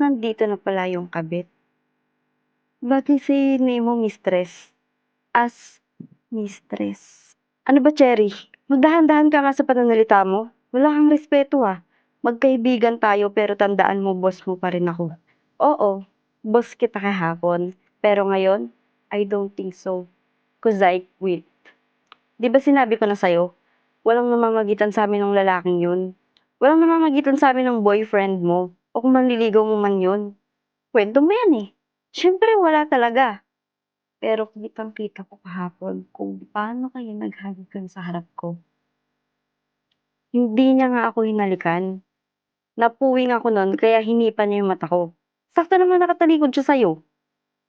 nandito na pala yung kabit. Bakit si name mo mistress? As mistress. Ano ba, Cherry? Magdahan-dahan ka nga sa pananalita mo. Wala kang respeto ah. Magkaibigan tayo pero tandaan mo boss mo pa rin ako. Oo, boss kita kahapon. Pero ngayon, I don't think so. 'Cause I quit. Di ba sinabi ko na sa'yo, walang namamagitan sa amin ng lalaking yun. Walang namamagitan sa amin ng boyfriend mo. O kung manliligaw mo man yun. Kwento mo yan eh. Siyempre wala talaga. Pero kitang-kita ko kahapon kung paano kayo naghalikan sa harap ko. Hindi niya nga ako hinalikan. Napuwing ako nun kaya hinipan niya yung mata ko. Sakto naman nakatalikod siya sa'yo.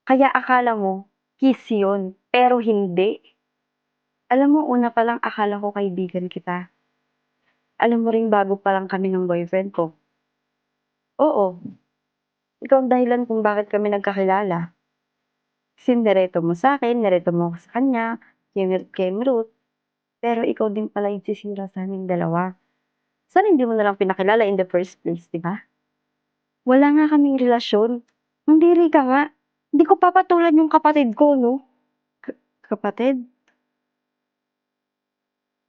Kaya akala mo, kiss yun. Pero hindi. Alam mo, una pa lang akala ko kaibigan kita. Alam mo ring bago pa lang kami ng boyfriend ko. Oo, ikaw ang dahilan kung bakit kami nagkakilala. Kasi nireto mo sa'kin, nireto mo ako sa kanya, kinulit-kinurot. Pero ikaw din pala yung sisira sa aming dalawa. Sana hindi mo na lang pinakilala in the first place, di ba? Wala nga kaming relasyon. Mandiri ka nga. Hindi ko papatulan yung kapatid ko, no? Kapatid?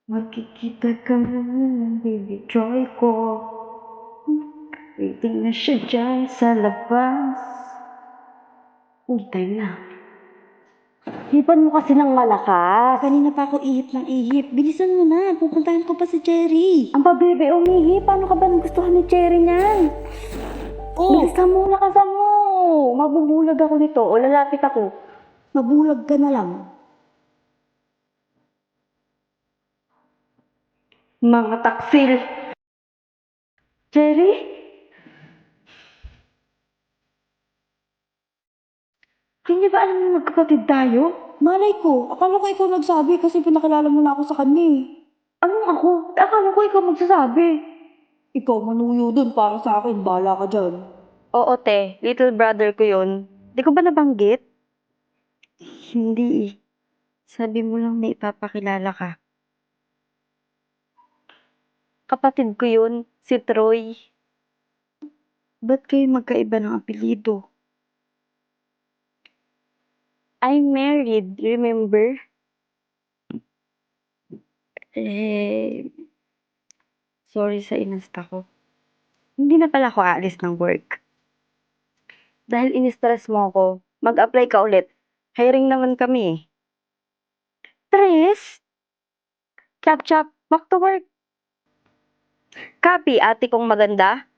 Makikita ka na, baby joy ko. Waiting na siya dyan sa labas. Hintay na. Hipan mo kasi ng malakas. Kanina pa ako ihip ng ihip. Bilisan mo na. Pupuntahan ko pa si Cherry. Ang pabebe umihi. Paano ka ba nagustuhan ni Cherry niyan? Bilisan mo, lakasan mo. Mabubulag ako nito o lalapit ako. Mabulag ka na lang. Mga taksil. Cherry? Hindi ba alam na magkapatid tayo? Malay ko. Akala ko ikaw nagsabi kasi pinakilala mo na ako sa kanya eh. Anong ako? Akala ko ikaw magsasabi. Ikaw manuyo dun para sa akin. Bahala ka dyan. Oo, te. Little brother ko yun. Di ko ba nabanggit? Hindi eh. Sabi mo lang na ipapakilala ka. Kapatid ko yun, si Troy. Ba't kayo magkaiba ng apelido? I'm married, remember? Eh, sorry sa inasta ko. Hindi na pala ako aalis ng work. Dahil in-stress mo ako, mag-apply ka ulit. Hiring naman kami eh. Tres? Chop-chop, back to work. Copy, ate kong maganda.